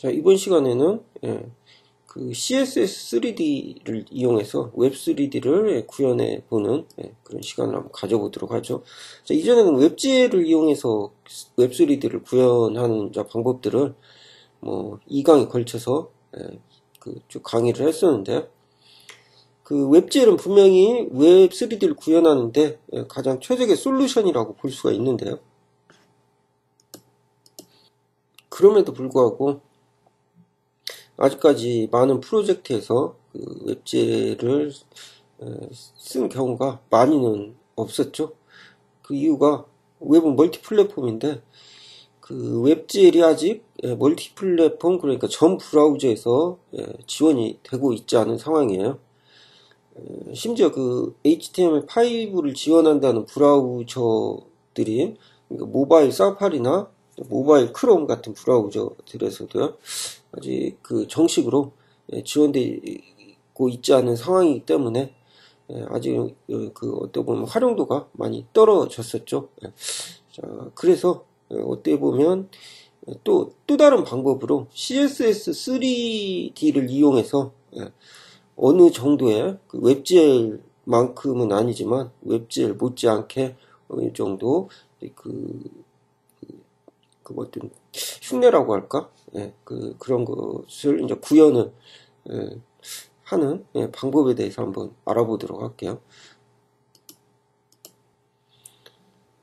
자, 이번 시간에는 그 CSS 3D를 이용해서 웹 3D를 구현해 보는 그런 시간을 한번 가져보도록 하죠. 자, 이전에는 웹GL을 이용해서 웹 3D를 구현하는 방법들을 뭐 2강에 걸쳐서 쭉 강의를 했었는데, 그 웹GL은 분명히 웹 3D를 구현하는데 가장 최적의 솔루션이라고 볼 수가 있는데요. 그럼에도 불구하고 아직까지 많은 프로젝트에서 그 웹GL을 쓴 경우가 많이는 없었죠. 그 이유가 웹은 멀티 플랫폼인데 그 웹GL이 아직 멀티 플랫폼, 그러니까 전 브라우저에서 지원이 되고 있지 않은 상황이에요. 심지어 그 HTML5를 지원한다는 브라우저들이, 그러니까 모바일 사파리나 모바일 크롬 같은 브라우저들에서도 아직 그 정식으로 지원되고 있지 않은 상황이기 때문에 아직 그 어떻게 보면 활용도가 많이 떨어졌었죠. 자, 그래서 어떻게 보면 또 다른 방법으로 CSS3D를 이용해서 어느 정도의 그 웹GL만큼은 아니지만 웹GL 못지않게 어느 정도 그 어떤 흉내라고 할까? 그런 것을 이제 구현을 하는 방법에 대해서 한번 알아보도록 할게요.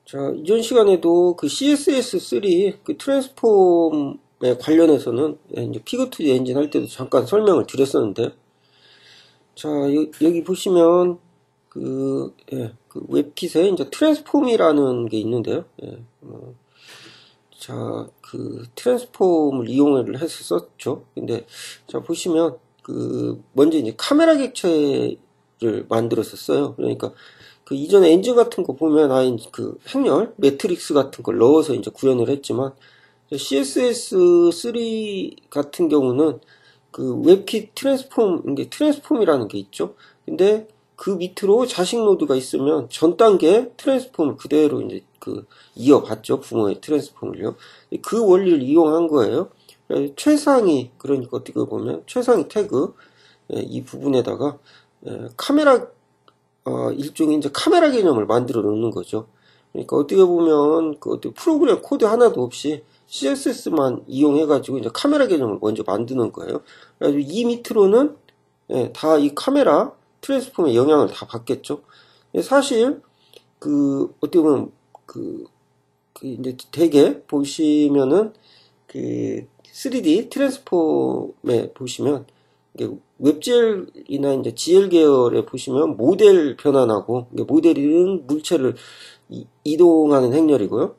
자, 이전 시간에도 그 CSS3 그 트랜스폼에 관련해서는 이제 피그2디 엔진 할 때도 잠깐 설명을 드렸었는데, 자, 여기 보시면 그 웹킷에 이제 트랜스폼이라는 게 있는데요. 자, 그 트랜스폼을 이용을 했었죠. 근데 자, 보시면 그 먼저 이제 카메라 객체를 만들었었어요. 그러니까 그 이전에 엔진 같은 거 보면 그 행렬 매트릭스 같은 걸 넣어서 이제 구현을 했지만, CSS3 같은 경우는 그 웹킷 트랜스폼, 이게 트랜스폼이라는 게 있죠. 근데 그 밑으로 자식 노드가 있으면 전 단계 트랜스폼을 그대로 이제 이어갔죠. 부모의 트랜스폼을요. 그 원리를 이용한 거예요. 최상위, 그러니까 어떻게 보면 최상위 태그, 이 부분에다가 카메라, 일종의 이제 카메라 개념을 만들어 놓는 거죠. 그러니까 어떻게 보면 그 어떻게 프로그램 코드 하나도 없이 CSS만 이용해가지고 이제 카메라 개념을 먼저 만드는 거예요. 그래서 이 밑으로는 다 이 카메라 트랜스폼의 영향을 다 받겠죠. 사실 그 어떻게 보면 그 이제 대개 보시면은 그 3D 트랜스폼에 보시면 웹GL이나 이제 GL 계열에 보시면 모델 변환하고, 모델은 물체를 이동하는 행렬이고요.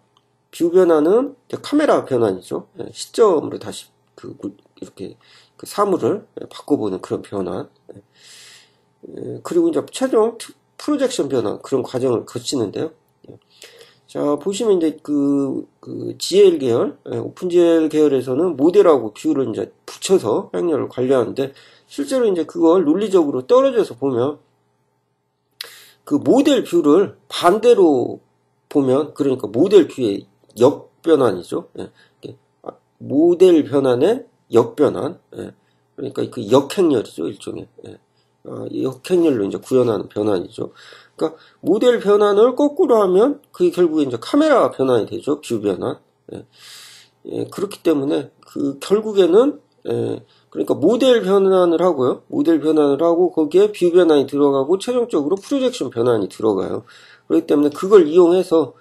뷰 변환은 카메라 변환이죠. 시점으로 다시 이렇게 그 사물을 바꿔보는 그런 변환. 그리고 이제 최종 프로젝션 변환, 그런 과정을 거치는데요. 자, 보시면 이제 그 GL 계열, 오픈GL 계열에서는 모델하고 뷰를 이제 붙여서 행렬을 관리하는데, 실제로 이제 그걸 논리적으로 떨어져서 보면 그 모델 뷰를 반대로 보면, 그러니까 모델 뷰의 역변환이죠. 모델 변환의 역변환. 그러니까 그 역행렬이죠, 일종의. 역행렬로 이제 구현하는 변환이죠. 그러니까 모델 변환을 거꾸로 하면 그게 결국에 이제 카메라 변환이 되죠. 뷰 변환. 그렇기 때문에 그 결국에는 그러니까 모델 변환을 하고요. 모델 변환을 하고 거기에 뷰 변환이 들어가고 최종적으로 프로젝션 변환이 들어가요. 그렇기 때문에 그걸 이용해서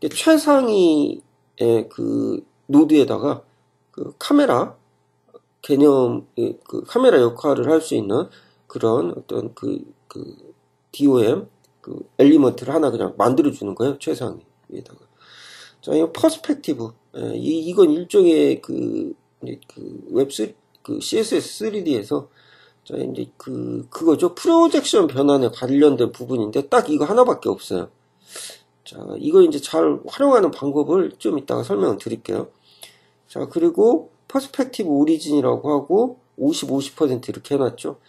최상위 그 노드에다가 그 카메라 개념, 그 카메라 역할을 할 수 있는 그런 어떤 그 DOM 그 엘리먼트를 하나 그냥 만들어주는 거예요. 최상위에다가. 자, 이 퍼스펙티브. 이건 일종의 그 CSS 3D에서 자, 이제 그거죠. 프로젝션 변환에 관련된 부분인데 딱 이거 하나밖에 없어요. 자, 이거 이제 잘 활용하는 방법을 좀 이따가 설명을 드릴게요. 자, 그리고 퍼스펙티브 오리진이라고 하고 50% 이렇게 해놨죠.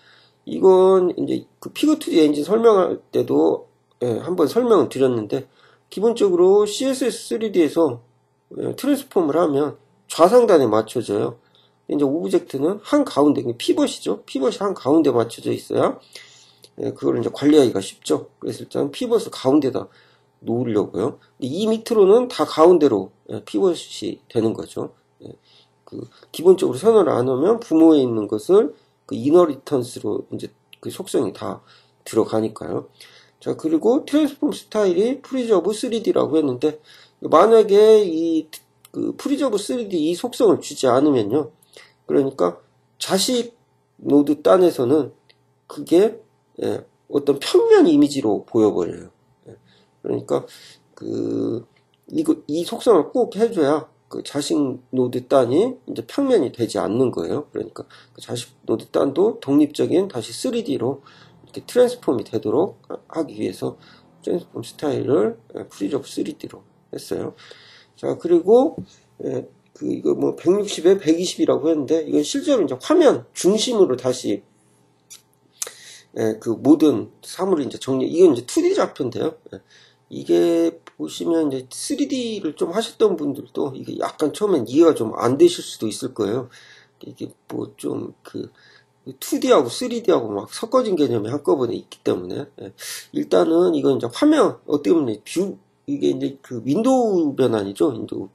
이건 이제 그 피그2디 엔진 설명할 때도 한번 설명을 드렸는데, 기본적으로 CSS3D에서 트랜스폼을 하면 좌상단에 맞춰져요. 이제 오브젝트는 한 가운데, 피벗이죠. 피벗이 한 가운데 맞춰져 있어야 그걸 이제 관리하기가 쉽죠. 그래서 일단 피벗을 가운데다 놓으려고요. 이 밑으로는 다 가운데로 피벗이 되는 거죠. 기본적으로 선을 안 하면 부모에 있는 것을 그 이너리턴스로 이제 그 속성이 다 들어가니까요. 자, 그리고 트랜스폼 스타일이 프리저브 3D라고 했는데, 만약에 그 프리저브 3D 이 속성을 주지 않으면요. 그러니까 자식 노드 딴에서는 그게 어떤 평면 이미지로 보여버려요. 그러니까 이 속성을 꼭 해줘야 그 자식 노드 딴이 이제 평면이 되지 않는 거예요. 그러니까 그 자식 노드 딴도 독립적인 다시 3D로 이렇게 트랜스폼이 되도록 하기 위해서 트랜스폼 스타일을 프리저브 3D로 했어요. 자, 그리고 이거 뭐 160에 120이라고 했는데, 이건 실제로 이제 화면 중심으로 다시 그 모든 사물을 이제 이건 이제 2D 좌표인데요. 이게 보시면 이제 3D를 좀 하셨던 분들도 이게 약간 처음엔 이해가 좀 안 되실 수도 있을 거예요. 이게 뭐 좀 2D하고 3D하고 막 섞어진 개념이 한꺼번에 있기 때문에, 일단은 이건 이제 화면, 어떻게 보면 이게 이제 그 윈도우 변환이죠. 윈도우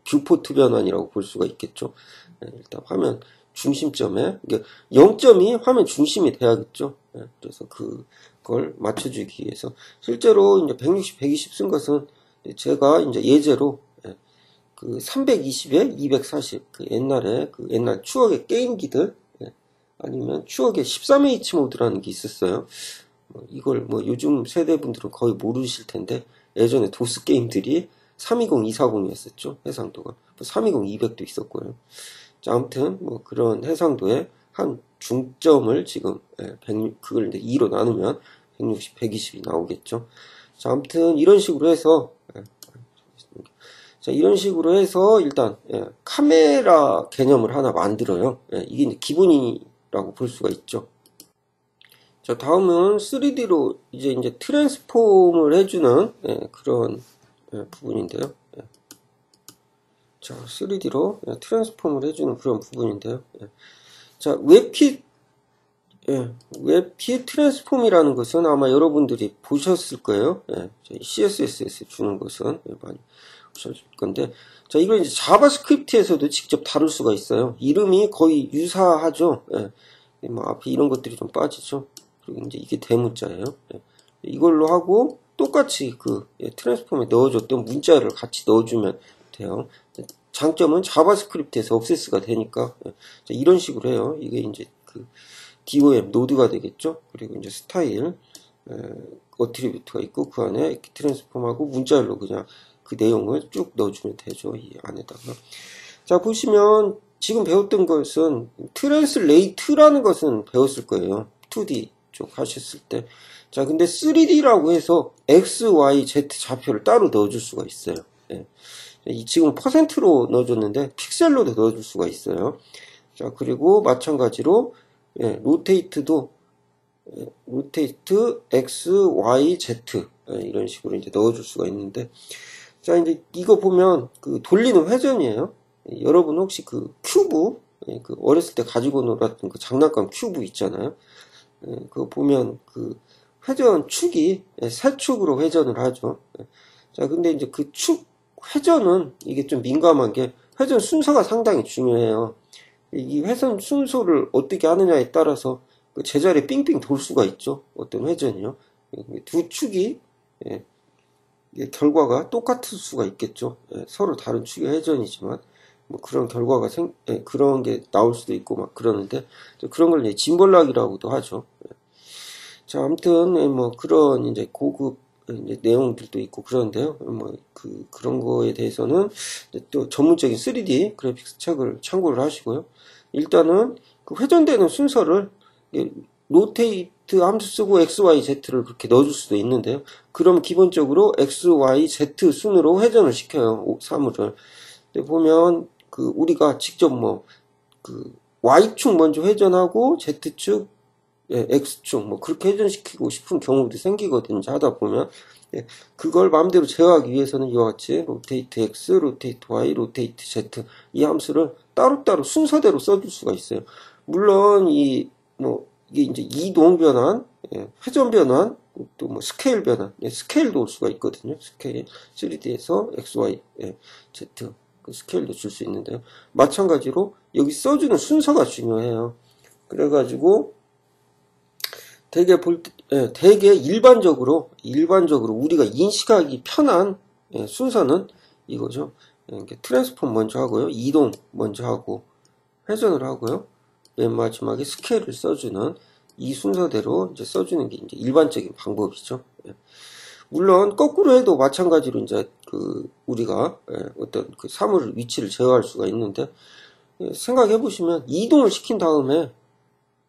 뷰포트 변환이라고 볼 수가 있겠죠. 일단 화면 중심점에, 이게 0점이 화면 중심이 돼야겠죠. 그래서 그걸 맞춰주기 위해서. 실제로 이제 160, 120 쓴 것은 제가 이제 예제로 그 320에 240, 그 옛날 추억의 게임기들, 아니면 추억의 13H 모드라는 게 있었어요. 이걸 뭐 요즘 세대분들은 거의 모르실 텐데, 예전에 도스 게임들이 320, 240이었었죠. 해상도가. 320, 200도 있었고요. 자, 아무튼 뭐 그런 해상도의 한 중점을 지금 그걸 이제 2로 나누면 160, 120이 나오겠죠. 자, 아무튼 이런 식으로 해서 일단 카메라 개념을 하나 만들어요. 이게 이제 기본이라고 볼 수가 있죠. 자, 다음은 3D로 이제 트랜스폼을 해주는 그런 부분인데요. 자, 3D로 트랜스폼을 해주는 그런 부분인데요. 자, 웹킷 트랜스폼이라는 것은 아마 여러분들이 보셨을 거예요. CSS에서 주는 것은 많이 보셨을 건데, 자, 이걸 이제 자바스크립트에서도 직접 다룰 수가 있어요. 이름이 거의 유사하죠. 뭐 앞에 이런 것들이 좀 빠지죠. 그리고 이제 이게 대문자예요. 이걸로 하고 똑같이 트랜스폼에 넣어줬던 문자를 같이 넣어주면 돼요. 장점은 자바스크립트에서 억세스가 되니까 이런 식으로 해요. 이게 이제 DOM 노드가 되겠죠. 그리고 이제 스타일 어트리뷰트가 있고 그 안에 트랜스폼하고 문자열로 그냥 그 내용을 쭉 넣어주면 되죠. 이 안에다가. 자, 보시면 지금 배웠던 것은 트랜슬레이트라는 것은 배웠을 거예요. 2D 쪽 하셨을 때. 자, 근데 3D라고 해서 X, Y, Z 좌표를 따로 넣어줄 수가 있어요. 지금 퍼센트로 넣어줬는데 픽셀로도 넣어줄 수가 있어요. 자, 그리고 마찬가지로 로테이트도 로테이트 X, Y, Z 이런 식으로 이제 넣어줄 수가 있는데, 자, 이제 이거 보면 돌리는 회전이에요. 여러분 혹시 큐브 어렸을 때 가지고 놀았던 장난감 큐브 있잖아요. 그거 보면 회전 축이 세 축으로 회전을 하죠. 자, 근데 이제 축 회전은 이게 좀 민감한 게 회전 순서가 상당히 중요해요. 이 회전 순서를 어떻게 하느냐에 따라서 제자리에 삥삥 돌 수가 있죠. 어떤 회전이요. 두 축이 결과가 똑같을 수가 있겠죠. 서로 다른 축의 회전이지만 뭐 그런 결과가 그런 게 나올 수도 있고 막 그러는데, 그런 걸 이제 짐벌락이라고도 하죠. 자, 아무튼 뭐 그런 이제 고급 이제 내용들도 있고 그런데요. 뭐 그런 거에 대해서는 또 전문적인 3D 그래픽스 책을 참고를 하시고요. 일단은 회전되는 순서를 로테이트 함수 쓰고 X, Y, Z를 그렇게 넣어줄 수도 있는데요. 그럼 기본적으로 X, Y, Z 순으로 회전을 시켜요. 사물을. 근데 보면 우리가 직접 Y축 먼저 회전하고 Z축, X축 뭐 그렇게 회전시키고 싶은 경우도 생기거든요. 하다 보면 그걸 마음대로 제어하기 위해서는 이와 같이 로테이트 X, 로테이트 Y, 로테이트 Z 이 함수를 따로따로 순서대로 써줄 수가 있어요. 물론 이게 이제 이동 변환, 회전 변환, 또 뭐 스케일 변환, 스케일도 올 수가 있거든요. 스케일 3D에서 X, Y, Z 그 스케일도 줄 수 있는데요. 마찬가지로 여기 써주는 순서가 중요해요. 그래가지고 되게 일반적으로 우리가 인식하기 편한 순서는 이거죠. 트랜스폼 먼저 하고요. 이동 먼저 하고 회전을 하고요. 맨 마지막에 스케일을 써주는 이 순서대로 이제 써주는 게 이제 일반적인 방법이죠. 물론 거꾸로 해도 마찬가지로 이제 우리가 어떤 그 사물 위치를 제어할 수가 있는데, 생각해 보시면 이동을 시킨 다음에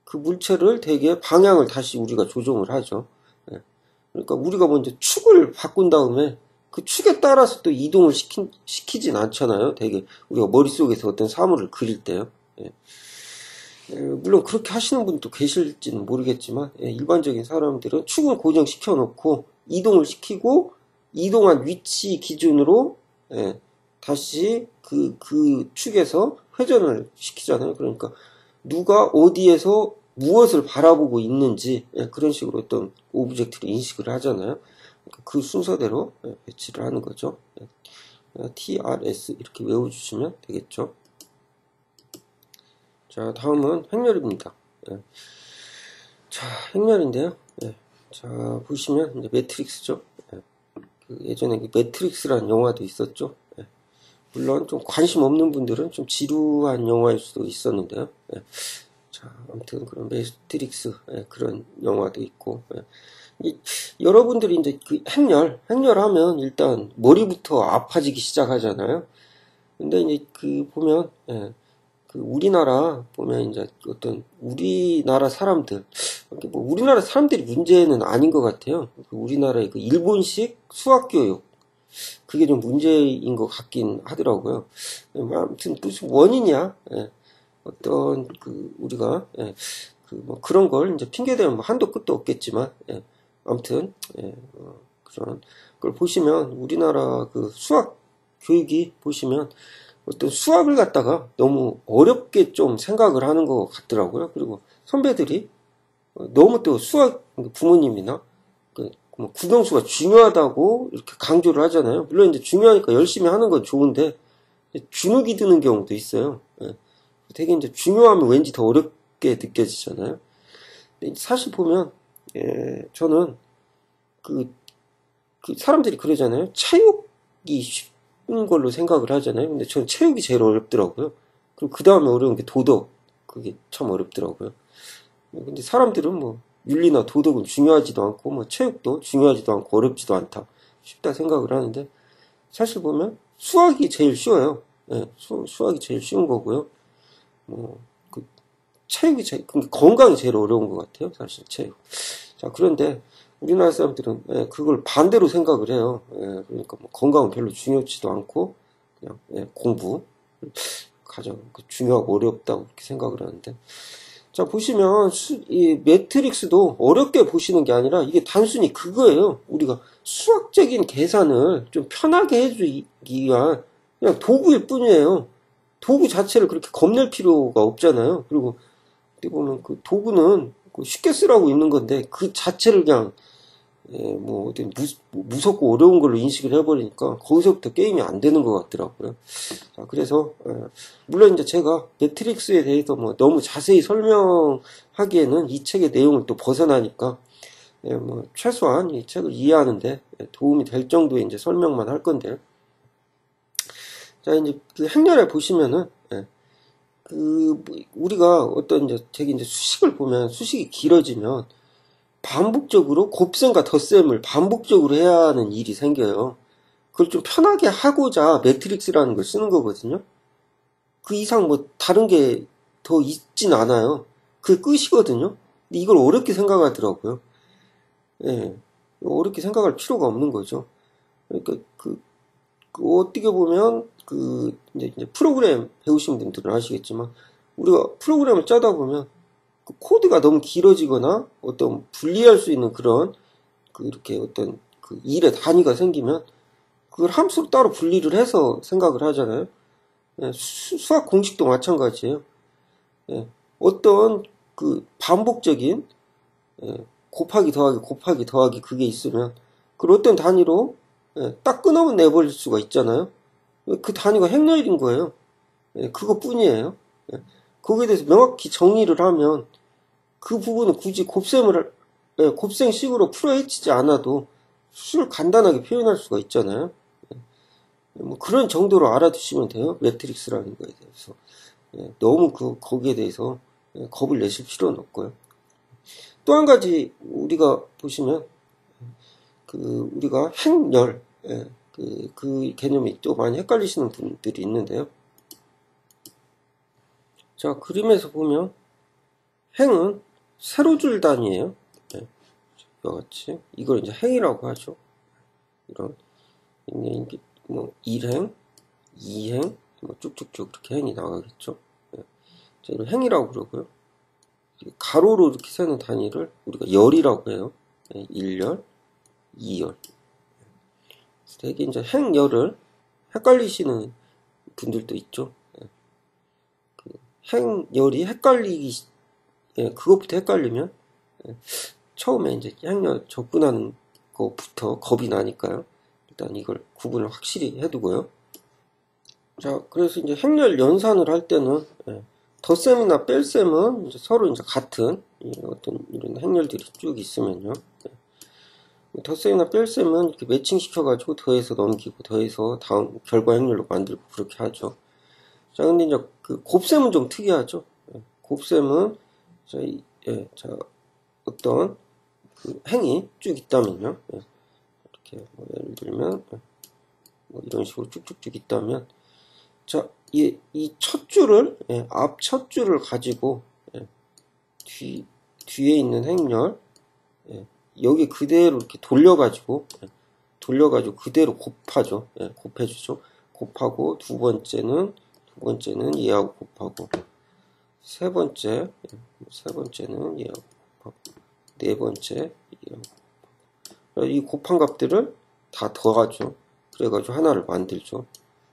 그 물체를 되게 방향을 다시 우리가 조정을 하죠. 그러니까 우리가 먼저 축을 바꾼 다음에 그 축에 따라서 또 이동을 시키진 않잖아요. 되게 우리가 머릿속에서 어떤 사물을 그릴 때요. 물론 그렇게 하시는 분도 계실지는 모르겠지만, 일반적인 사람들은 축을 고정시켜 놓고 이동을 시키고 이동한 위치 기준으로 다시 그 축에서 회전을 시키잖아요. 그러니까 누가 어디에서 무엇을 바라보고 있는지 그런 식으로 어떤 오브젝트를 인식을 하잖아요. 그 순서대로 배치를 하는 거죠. TRS 이렇게 외워주시면 되겠죠. 자, 다음은 행렬입니다. 자, 행렬인데요. 자, 보시면 이제 매트릭스죠. 예전에 매트릭스라는 영화도 있었죠. 물론 좀 관심 없는 분들은 좀 지루한 영화일 수도 있었는데요. 자, 아무튼 그런 매트릭스 그런 영화도 있고, 여러분들이 이제 그 행렬하면 일단 머리부터 아파지기 시작하잖아요. 근데 이제 보면 그 우리나라 보면 이제 어떤 우리나라 사람들, 뭐 우리나라 사람들이 문제는 아닌 것 같아요. 우리나라의 그 일본식 수학 교육, 그게 좀 문제인 것 같긴 하더라고요. 아무튼 무슨 원인이야? 어떤 우리가 뭐 그런 걸 이제 핑계대면 뭐 한도 끝도 없겠지만, 아무튼 그런 걸 보시면 우리나라 그 수학 교육이 보시면 어떤 수학을 갖다가 너무 어렵게 좀 생각을 하는 것 같더라고요. 그리고 선배들이 너무 또 수학 부모님이나 뭐 국영수가 중요하다고 이렇게 강조를 하잖아요. 물론 이제 중요하니까 열심히 하는 건 좋은데 주눅이 드는 경우도 있어요. 되게 이제 중요하면 왠지 더 어렵게 느껴지잖아요. 근데 사실 보면 저는 그 사람들이 그러잖아요. 체육이 쉬운 걸로 생각을 하잖아요. 근데 저는 체육이 제일 어렵더라고요. 그리고 그 다음에 어려운 게 도덕. 그게 참 어렵더라고요. 근데 사람들은 뭐 윤리나 도덕은 중요하지도 않고 뭐 체육도 중요하지도 않고 어렵지도 않다. 쉽다 생각을 하는데 사실 보면 수학이 제일 쉬워요. 수학이 제일 쉬운 거고요. 체육이 건강이 제일 어려운 것 같아요. 사실 체육. 자, 그런데 우리나라 사람들은 그걸 반대로 생각을 해요. 그러니까 뭐 건강은 별로 중요하지도 않고 그냥 공부 가장 중요하고 어렵다고 그렇게 생각을 하는데, 자, 보시면 이 매트릭스도 어렵게 보시는 게 아니라 이게 단순히 그거예요. 우리가 수학적인 계산을 좀 편하게 해주기 위한 그냥 도구일 뿐이에요. 도구 자체를 그렇게 겁낼 필요가 없잖아요. 그리고 어떻게 보면 그 도구는 쉽게 쓰라고 있는 건데 그 자체를 그냥 뭐 어디 무섭고 어려운 걸로 인식을 해버리니까 거기서부터 게임이 안 되는 것 같더라고요. 자, 그래서 물론 이제 제가 매트릭스에 대해서 뭐 너무 자세히 설명하기에는 이 책의 내용을 또 벗어나니까 뭐 최소한 이 책을 이해하는데 도움이 될 정도의 이제 설명만 할 건데요. 자, 이제 그 행렬에 보시면은 우리가 어떤 되게 이제 수식을 보면 수식이 길어지면 반복적으로 곱셈과 덧셈을 반복적으로 해야 하는 일이 생겨요. 그걸 좀 편하게 하고자 매트릭스라는 걸 쓰는 거거든요. 그 이상 뭐 다른 게 더 있진 않아요. 그게 끝이거든요. 근데 이걸 어렵게 생각하더라고요. 어렵게 생각할 필요가 없는 거죠. 그러니까 어떻게 보면 이제 프로그램 배우신 분들은 아시겠지만 우리가 프로그램을 짜다 보면 그 코드가 너무 길어지거나 어떤 분리할 수 있는 그런 이렇게 어떤 일의 단위가 생기면 그걸 함수로 따로 분리를 해서 생각을 하잖아요. 수학 공식도 마찬가지예요. 예, 어떤 그 반복적인 곱하기 더하기 그게 있으면 그걸 어떤 단위로 딱 끊어만 내버릴 수가 있잖아요. 그 단위가 행렬인 거예요. 그것뿐이에요. 거기에 대해서 명확히 정리를 하면 그 부분은 굳이 곱셈식으로 풀어헤치지 않아도 수를 간단하게 표현할 수가 있잖아요. 뭐 그런 정도로 알아두시면 돼요. 매트릭스라는 거에 대해서. 너무 거기에 대해서 겁을 내실 필요는 없고요. 또 한 가지 우리가 보시면 우리가 행렬 그 개념이 또 많이 헷갈리시는 분들이 있는데요. 자, 그림에서 보면 행은 세로줄 단위예요. 이와 같이 이걸 이제 행이라고 하죠. 이런 이게 뭐 1행, 2행, 뭐 쭉쭉쭉 이렇게 행이 나가겠죠. 자, 이걸 행이라고 그러고요. 가로로 이렇게 세는 단위를 우리가 열이라고 해요. 1열, 2열. 되게 이제 행열을 헷갈리시는 분들도 있죠. 행열이 그것부터 헷갈리면 처음에 이제 행렬 접근하는 것부터 겁이 나니까요. 일단 이걸 구분을 확실히 해두고요. 자, 그래서 이제 행렬 연산을 할 때는 덧셈이나 뺄셈은 이제 서로 이제 같은 어떤 이런 행렬들이 쭉 있으면요. 덧셈이나 뺄셈은 이렇게 매칭시켜가지고 더해서 넘기고 더해서 다음 결과 행렬로 만들고 그렇게 하죠. 자, 근데 이제 그 곱셈은 좀 특이하죠. 곱셈은 어떤 그 행이 쭉 있다면요. 이렇게 뭐 예를 들면 뭐 이런 식으로 쭉쭉쭉 있다면, 자, 이 첫 줄을 앞 첫 줄을 가지고 뒤에 있는 행렬 여기 그대로 이렇게 돌려가지고 그대로 곱하죠. 곱해주죠. 곱하고 두 번째는 얘하고 곱하고 세 번째는 얘하고 곱하고 네 번째 얘하고 곱하고 이 곱한 값들을 다 더하죠. 그래가지고 하나를 만들죠.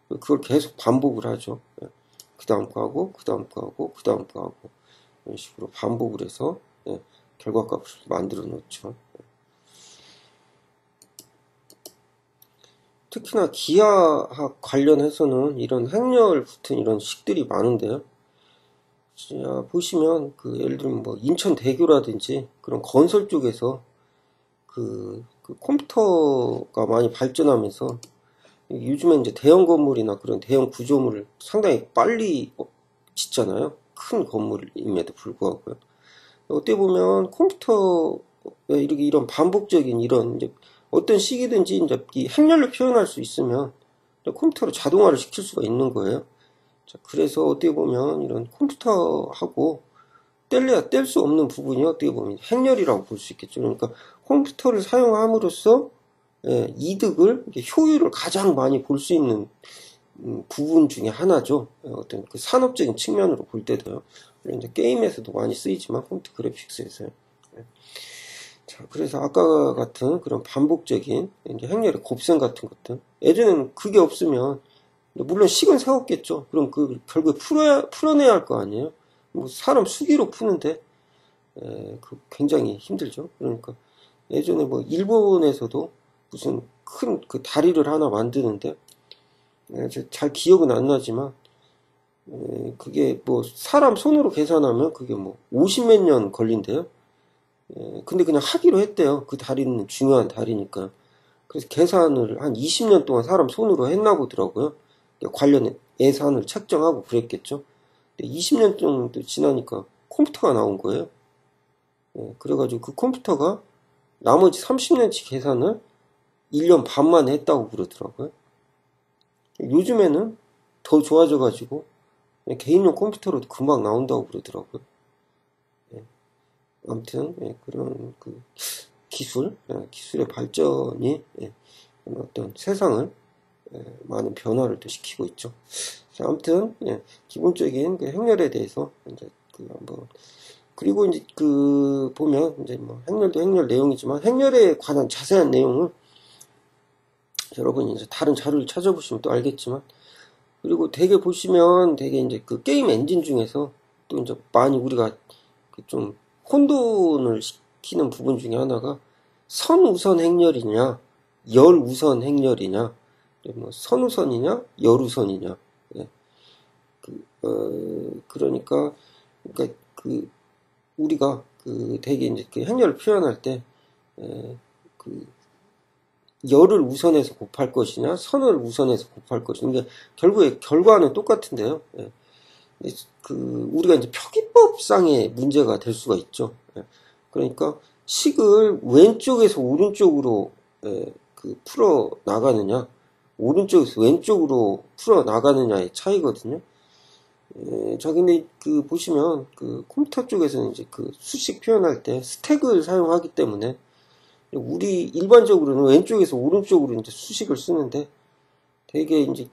그걸 계속 반복을 하죠. 그 다음 거 하고 그 다음 거 하고 그 다음 거 하고 이런 식으로 반복을 해서 결과값을 만들어 놓죠. 특히나 기하학 관련해서는 이런 행렬 붙은 이런 식들이 많은데요. 자, 보시면 예를 들면 뭐 인천대교라든지 그런 건설 쪽에서 그 컴퓨터가 많이 발전하면서 요즘에 이제 대형 건물이나 그런 대형 구조물을 상당히 빨리 짓잖아요. 큰 건물임에도 불구하고요. 어떻게 보면 컴퓨터에 이런 반복적인 이런 이제 어떤 시기든지 이제 이 행렬로 표현할 수 있으면 컴퓨터로 자동화를 시킬 수가 있는 거예요. 자, 그래서 어떻게 보면 이런 컴퓨터하고 뗄래야 뗄 수 없는 부분이 어떻게 보면 행렬이라고 볼 수 있겠죠. 그러니까 컴퓨터를 사용함으로써 이득을, 효율을 가장 많이 볼 수 있는 부분 중에 하나죠. 어떤 그 산업적인 측면으로 볼 때도요. 물론 이제 게임에서도 많이 쓰이지만 컴퓨터 그래픽스에서요. 자, 그래서 아까 같은 그런 반복적인 행렬의 곱셈 같은 것들, 예전에는 그게 없으면 물론 식은 세웠겠죠. 그럼 결국에 풀어내야 할 거 아니에요. 뭐 사람 수기로 푸는데 굉장히 힘들죠. 그러니까 예전에 뭐 일본에서도 무슨 큰 그 다리를 하나 만드는데 잘 기억은 안 나지만 그게 뭐 사람 손으로 계산하면 그게 뭐 50몇 년 걸린대요. 근데 그냥 하기로 했대요. 그 다리는 중요한 다리니까. 그래서 계산을 한 20년 동안 사람 손으로 했나 보더라고요. 관련 예산을 책정하고 그랬겠죠. 20년 정도 지나니까 컴퓨터가 나온 거예요. 그래가지고 그 컴퓨터가 나머지 30년치 계산을 1년 반 만에 했다고 그러더라고요. 요즘에는 더 좋아져가지고 개인용 컴퓨터로도 금방 나온다고 그러더라고요. 아무튼 그런 그 기술의 발전이 어떤 세상을 많은 변화를 또 시키고 있죠. 자, 아무튼 기본적인 그 행렬에 대해서 이제 한번, 그리고 이제 보면 이제 뭐 행렬도 행렬 내용이지만 행렬에 관한 자세한 내용은 여러분이 이제 다른 자료를 찾아보시면 또 알겠지만 그리고 되게 보시면 되게 이제 그 게임 엔진 중에서 또 이제 많이 우리가 좀 혼돈을 시키는 부분 중에 하나가 선우선 행렬이냐, 열우선 행렬이냐, 뭐 선우선이냐, 열우선이냐. 예. 그러니까 우리가 되게 이제 그 행렬을 표현할 때, 그 열을 우선해서 곱할 것이냐, 선을 우선해서 곱할 것이냐. 이게 결국에 결과는 똑같은데요. 예. 우리가 이제 표기법상의 문제가 될 수가 있죠. 예. 그러니까 식을 왼쪽에서 오른쪽으로 풀어 나가느냐, 오른쪽에서 왼쪽으로 풀어 나가느냐의 차이거든요. 자, 근데 보시면 컴퓨터 쪽에서는 이제 수식 표현할 때 스택을 사용하기 때문에 우리 일반적으로는 왼쪽에서 오른쪽으로 이제 수식을 쓰는데 되게 이제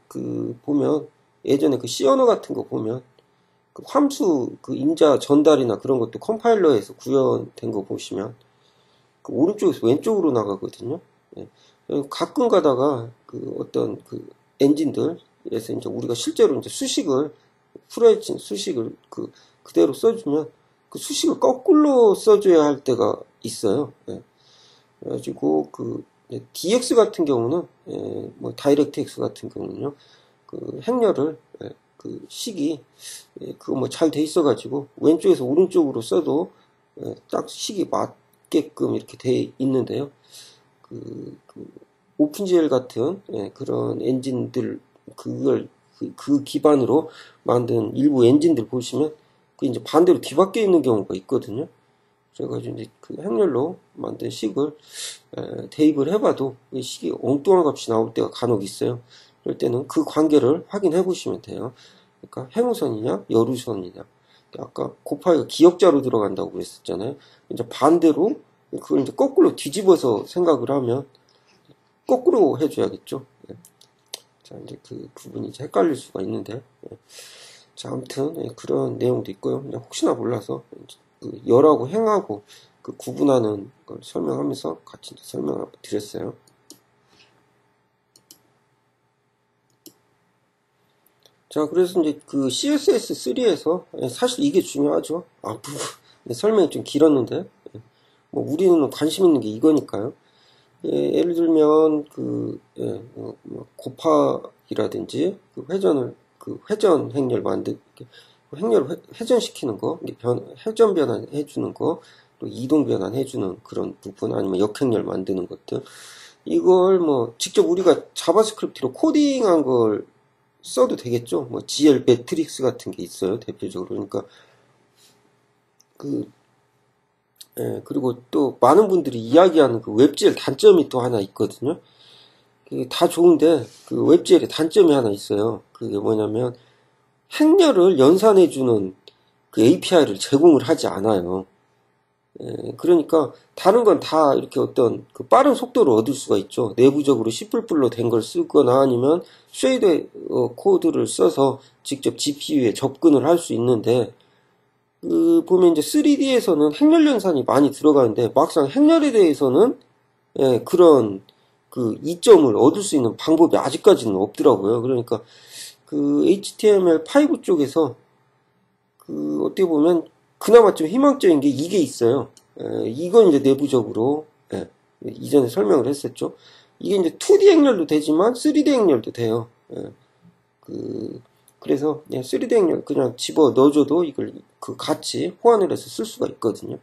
보면 예전에 C 언어 같은 거 보면 함수 인자 전달이나 그런 것도 컴파일러에서 구현된 거 보시면 오른쪽에서 왼쪽으로 나가거든요. 예. 가끔 가다가 어떤 엔진들에서 이제 우리가 실제로 이제 수식을 풀어진 수식을 그대로 써주면 수식을 거꾸로 써줘야 할 때가 있어요. 예. 그래가지고 DX 같은 경우는 뭐 다이렉트X 같은 경우는요 행렬을 식이 그거 뭐 잘 돼 있어가지고 왼쪽에서 오른쪽으로 써도 딱 식이 맞게끔 이렇게 돼 있는데요. 오픈GL 같은 그런 엔진들 그걸 그 기반으로 만든 일부 엔진들 보시면 이제 반대로 뒤바뀌어 있는 경우가 있거든요. 그래가지고 이제 행렬로 만든 식을 대입을 해봐도 이 식이 엉뚱한 값이 나올 때가 간혹 있어요. 그럴 때는 그 관계를 확인해 보시면 돼요. 그러니까 행우선이냐 열우선이냐. 아까 곱하기가 기역자로 들어간다고 그랬었잖아요. 이제 반대로 그걸 이제 거꾸로 뒤집어서 생각을 하면 거꾸로 해줘야겠죠. 자, 이제 그 부분이 이제 헷갈릴 수가 있는데. 자, 아무튼 그런 내용도 있고요. 그냥 혹시나 몰라서 열하고 행하고 구분하는 걸 설명하면서 같이 설명을 드렸어요. 자, 그래서 이제 CSS3에서 사실 이게 중요하죠. 앞부분 설명이 좀 길었는데 뭐 우리는 관심 있는 게 이거니까요. 예를 들면 곱하기라든지 회전 행렬 행렬을 회전시키는 거, 회전 변환 해주는 거, 또 이동 변환 해주는 그런 부분, 아니면 역행렬 만드는 것들. 이걸 뭐 직접 우리가 자바스크립트로 코딩한 걸 써도 되겠죠. 뭐 GL 매트릭스 같은 게 있어요, 대표적으로. 그러니까 그리고 또 많은 분들이 이야기하는 웹GL 단점이 또 하나 있거든요. 그게 다 좋은데 웹GL의 단점이 하나 있어요. 그게 뭐냐면 행렬을 연산해주는 API를 제공을 하지 않아요. 그러니까 다른 건 다 이렇게 어떤 빠른 속도를 얻을 수가 있죠. 내부적으로 C++ 된 걸 쓰거나 아니면 쉐이더 코드를 써서 직접 GPU에 접근을 할 수 있는데 보면 이제 3D에서는 행렬 연산이 많이 들어가는데 막상 행렬에 대해서는 그런 이점을 얻을 수 있는 방법이 아직까지는 없더라고요. 그러니까 HTML5 쪽에서 어떻게 보면 그나마 좀 희망적인 게 이게 있어요. 이건 이제 내부적으로 이전에 설명을 했었죠. 이게 이제 2D 행렬도 되지만 3D 행렬도 돼요. 그래서 3D 행렬 그냥 집어 넣어줘도 이걸 같이 호환을 해서 쓸 수가 있거든요.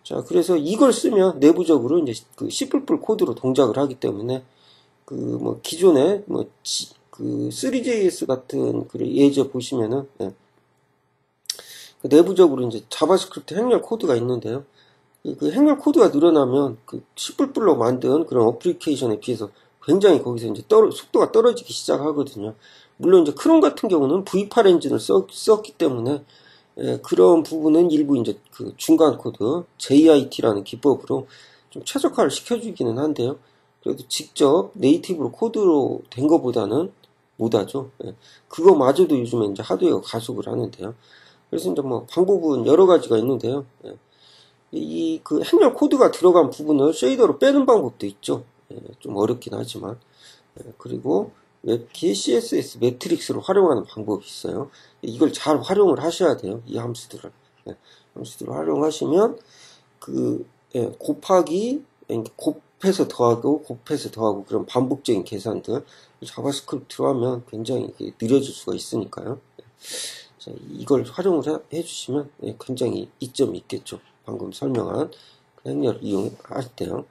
자, 그래서 이걸 쓰면 내부적으로 이제 C++ 코드로 동작을 하기 때문에 뭐 기존에 뭐 3JS 같은 예제 보시면은 내부적으로 이제 자바스크립트 행렬 코드가 있는데요. 행렬 코드가 늘어나면 C++로 만든 그런 어플리케이션에 비해서 굉장히 거기서 이제 속도가 떨어지기 시작하거든요. 물론 이제 크롬 같은 경우는 V8 엔진을 썼기 때문에 그런 부분은 일부 이제 중간 코드 JIT라는 기법으로 좀 최적화를 시켜주기는 한데요. 그래도 직접 네이티브로 코드로 된 것보다는 못하죠. 그거마저도 요즘에 이제 하드웨어가 가속을 하는데요. 그래서 이제 뭐 방법은 여러 가지가 있는데요. 행렬 코드가 들어간 부분을 쉐이더로 빼는 방법도 있죠. 좀 어렵긴 하지만. 그리고 웹키 CSS 매트릭스를 활용하는 방법이 있어요. 이걸 잘 활용을 하셔야 돼요. 이 함수들을. 예, 함수들을 활용하시면 곱하기, 곱해서 더하고 곱해서 더하고 그런 반복적인 계산들 자바스크립트로 하면 굉장히 느려질 수가 있으니까요. 자, 이걸 활용을 해주시면 굉장히 이점이 있겠죠. 방금 설명한 그 행렬을 이용할 때요.